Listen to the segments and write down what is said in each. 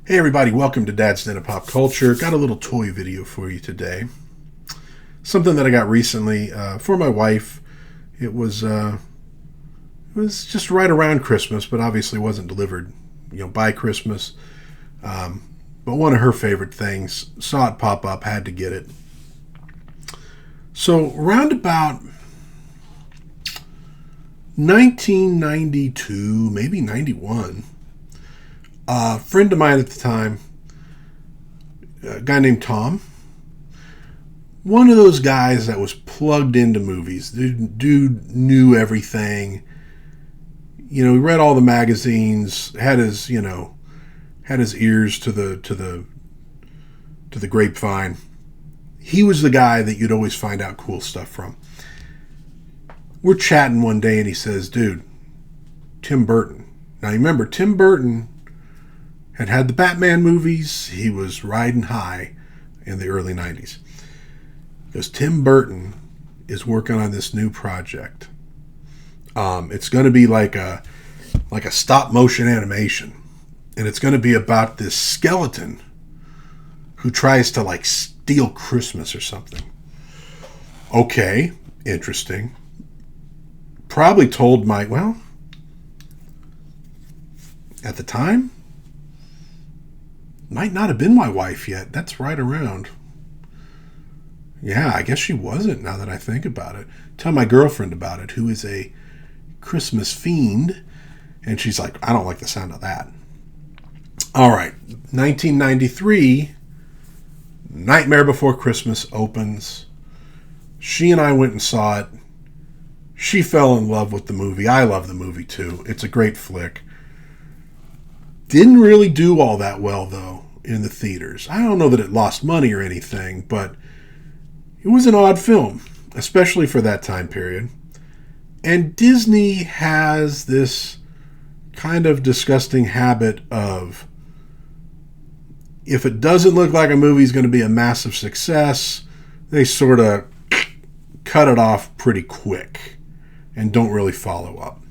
Hey everybody, welcome to Dad's Den of Pop Culture. Got a little toy video for you today. Something that I got recently for my wife. It was just right around Christmas, but obviously wasn't delivered, by Christmas. But one of her favorite things, saw it pop up, had to get it. So around about 1992, maybe 91. A friend of mine at the time, a guy named Tom, one of those guys that was plugged into movies. Dude knew everything. He read all the magazines, had his ears to the grapevine. He was the guy that you'd always find out cool stuff from. We're chatting one day and he says, "Dude, Tim Burton." Now you remember, Tim Burton had the Batman movies. He was riding high in the early 90s. Because Tim Burton is working on this new project. It's going to be like a stop motion animation. And it's going to be about this skeleton who tries to steal Christmas or something. Okay, interesting. Probably told at the time, might not have been my wife yet. That's right around. Yeah, I guess she wasn't, now that I think about it. Tell my girlfriend about it, who is a Christmas fiend. And she's like, "I don't like the sound of that." All right, 1993, Nightmare Before Christmas opens. She and I went and saw it. She fell in love with the movie. I love the movie too. It's a great flick. Didn't really do all that well, though, in the theaters. I don't know that it lost money or anything, but it was an odd film, especially for that time period. And Disney has this kind of disgusting habit of, if it doesn't look like a movie's going to be a massive success, they sort of cut it off pretty quick and don't really follow up.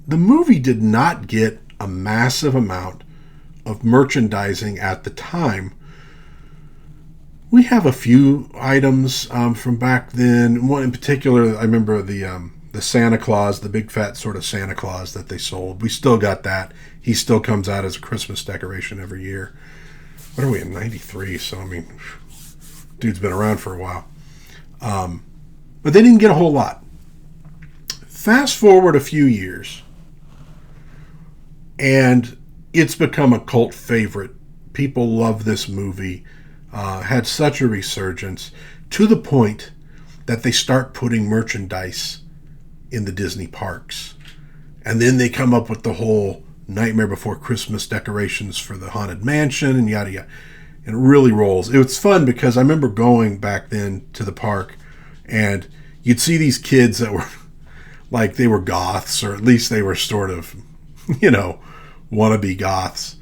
The movie did not get a massive amount of merchandising at the time. We have a few items from back then. One in particular, I remember the Santa Claus, the big fat sort of Santa Claus that they sold. We still got that. He still comes out as a Christmas decoration every year. What are we in, 93? So, dude's been around for a while. But they didn't get a whole lot. Fast forward a few years, and it's become a cult favorite. People love this movie. Had such a resurgence to the point that they start putting merchandise in the Disney parks. And then they come up with the whole Nightmare Before Christmas decorations for the Haunted Mansion and yada yada. And it really rolls. It was fun because I remember going back then to the park and you'd see these kids that were like they were goths, or at least they were sort of, wannabe goths.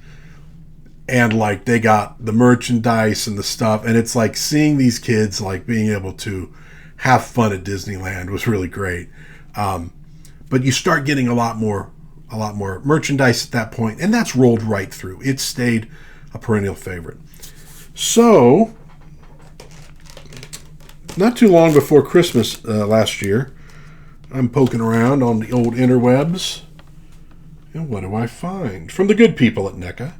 And they got the merchandise and the stuff. And it's like seeing these kids being able to have fun at Disneyland was really great. But you start getting a lot more merchandise at that point, and that's rolled right through. It stayed a perennial favorite. So, not too long before Christmas last year, I'm poking around on the old interwebs, and what do I find? From the good people at NECA,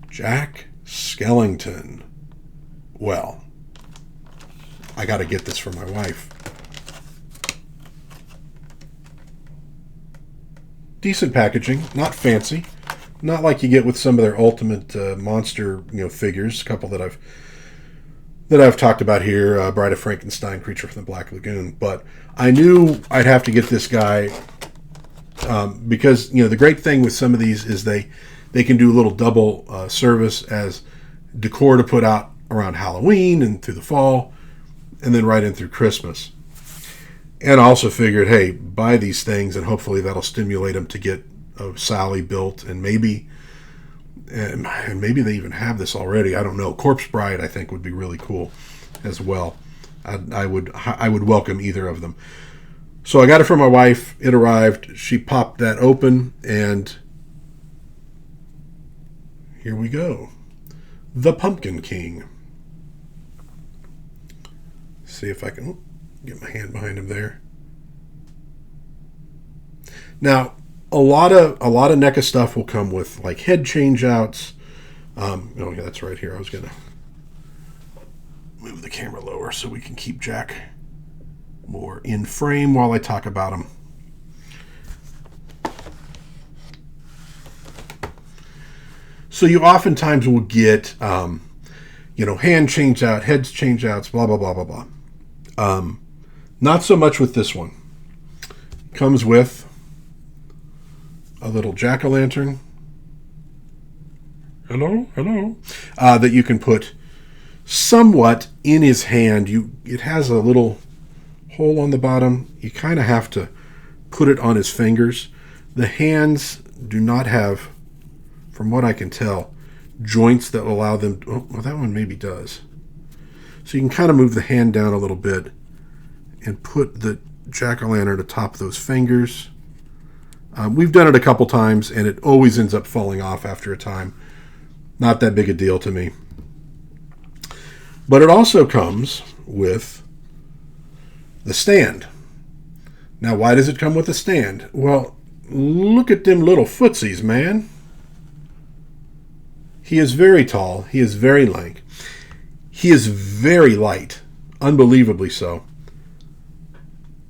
Jack Skellington. Well, I got to get this for my wife. Decent packaging, not fancy, not like you get with some of their ultimate monster figures. A couple that I've talked about here, Bride of Frankenstein, Creature from the Black Lagoon. But I knew I'd have to get this guy because the great thing with some of these is they can do a little double service as decor to put out around Halloween and through the fall, and then right in through Christmas. And I also figured, hey, buy these things and hopefully that'll stimulate them to get a Sally built, and maybe they even have this already. I don't know. Corpse Bride, I think, would be really cool as well. I would welcome either of them. So I got it for my wife. It arrived. She popped that open, and here we go. The Pumpkin King. See if I can get my hand behind him there. Now, a lot of NECA stuff will come with like head change outs. Oh yeah, that's right here. I was gonna move the camera lower so we can keep Jack more in frame while I talk about him. So you oftentimes will get, hand change out, heads change outs, blah, blah, blah, blah, blah. Not so much with this one. Comes with a little jack-o'-lantern. Hello. That you can put somewhat in his hand. It has a little hole on the bottom. You kind of have to put it on his fingers. The hands do not have, from what I can tell, joints that allow them. Oh, well, that one maybe does. So you can kind of move the hand down a little bit and put the jack-o'-lantern atop those fingers. We've done it a couple times, and it always ends up falling off after a time. Not that big a deal to me. But it also comes with the stand. Now, why does it come with a stand? Well, look at them little footsies, man. He is very tall. He is very lank. He is very light. Unbelievably so.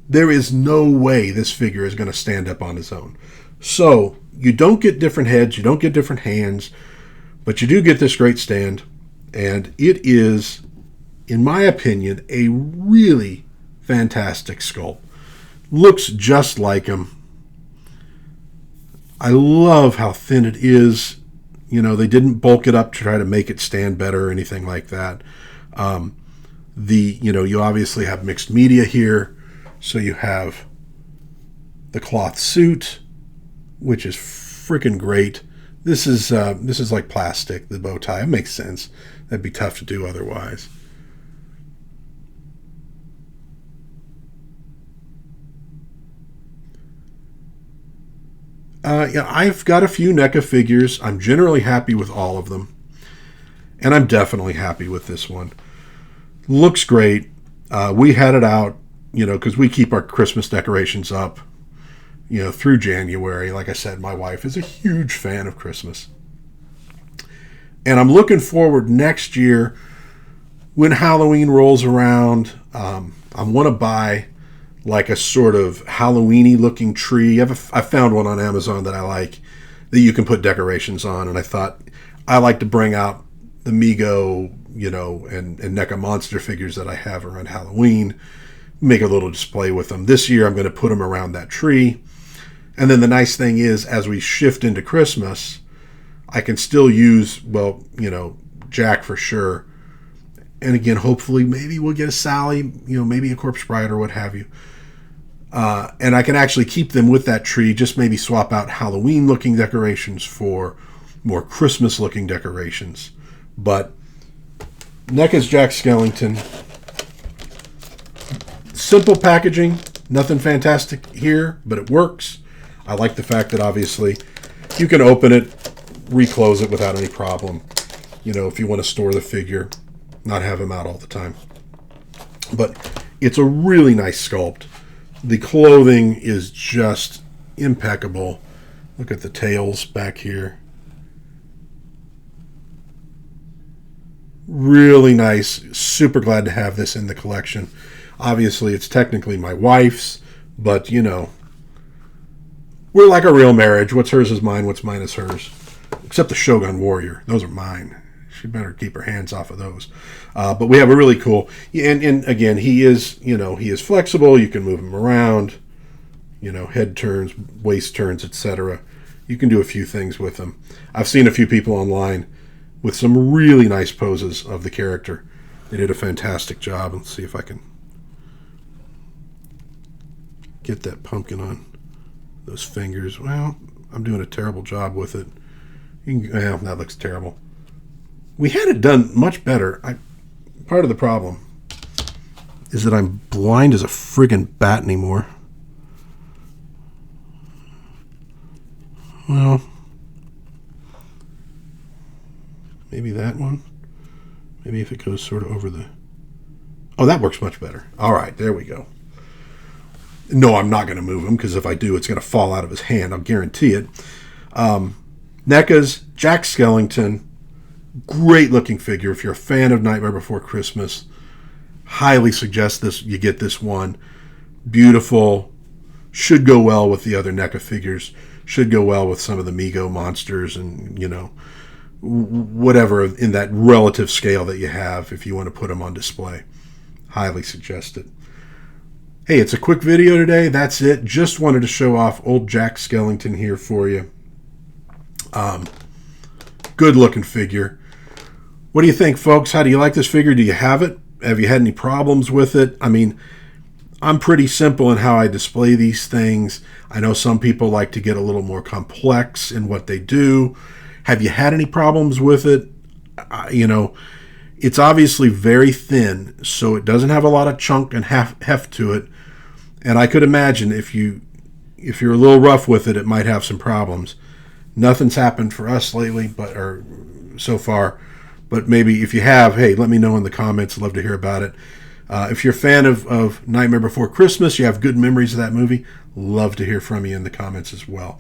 There is no way this figure is going to stand up on his own. So, you don't get different heads, you don't get different hands, but you do get this great stand. And it is, in my opinion, a really fantastic sculpt. Looks just like him. I love how thin it is. They didn't bulk it up to try to make it stand better or anything like that. You obviously have mixed media here. So you have the cloth suit, which is freaking great. This is like plastic, the bow tie. It makes sense. That'd be tough to do otherwise. I've got a few NECA figures. I'm generally happy with all of them. And I'm definitely happy with this one. Looks great. We had it out, because we keep our Christmas decorations up, through January. Like I said, my wife is a huge fan of Christmas. And I'm looking forward next year when Halloween rolls around. I want to buy like a sort of Halloween-y looking tree. I found one on Amazon that I like that you can put decorations on. And I thought I like to bring out the Mego, and NECA monster figures that I have around Halloween, make a little display with them. This year I'm going to put them around that tree. And then the nice thing is, as we shift into Christmas, I can still use, Jack for sure. And again, hopefully maybe we'll get a Sally, maybe a Corpse Bride or what have you. And I can actually keep them with that tree, just maybe swap out Halloween looking decorations for more Christmas looking decorations. But NECA's Jack Skellington. Simple packaging, nothing fantastic here, but it works. I like the fact that obviously you can open it, reclose it without any problem. If you want to store the figure, not have him out all the time. But it's a really nice sculpt. The clothing is just impeccable. Look at the tails back here. Really nice. Super glad to have this in the collection. Obviously, it's technically my wife's, but, we're like a real marriage. What's hers is mine, what's mine is hers. Except the Shogun Warrior. Those are mine. She better keep her hands off of those. But we have a really cool... And again, he is flexible. You can move him around. Head turns, waist turns, etc. You can do a few things with him. I've seen a few people online with some really nice poses of the character. They did a fantastic job. Let's see if I can get that pumpkin on those fingers. Well, I'm doing a terrible job with it. That looks terrible. We had it done much better. Part of the problem is that I'm blind as a friggin' bat anymore. Well, Maybe that one. Maybe if it goes sort of over the... Oh, that works much better. All right, there we go. No, I'm not going to move him, because if I do, it's going to fall out of his hand. I'll guarantee it. NECA's Jack Skellington. Great looking figure. If you're a fan of Nightmare Before Christmas, highly suggest this. You get this one. Beautiful. Should go well with the other NECA figures. Should go well with some of the Mego monsters and, whatever in that relative scale that you have if you want to put them on display. Highly suggest it. Hey, it's a quick video today. That's it. Just wanted to show off old Jack Skellington here for you. Good looking figure. What do you think, folks? How do you like this figure? Do you have it? Have you had any problems with it? I mean, I'm pretty simple in how I display these things. I know some people like to get a little more complex in what they do. Have you had any problems with it? It's obviously very thin, so it doesn't have a lot of chunk and heft to it. And I could imagine if you're a little rough with it, it might have some problems. Nothing's happened for us lately, or so far. But maybe if you have, hey, let me know in the comments. I'd love to hear about it. If you're a fan of Nightmare Before Christmas, you have good memories of that movie, love to hear from you in the comments as well.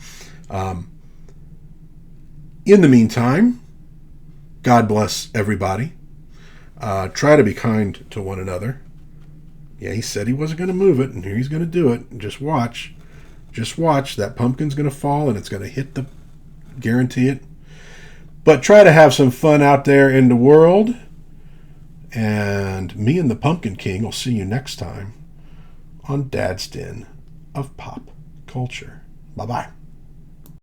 In the meantime, God bless everybody. Try to be kind to one another. Yeah, he said he wasn't going to move it, and here he's going to do it. Just watch. Just watch. That pumpkin's going to fall, and it's going to hit the... Guarantee it. But try to have some fun out there in the world. And me and the Pumpkin King will see you next time on Dad's Den of Pop Culture. Bye-bye.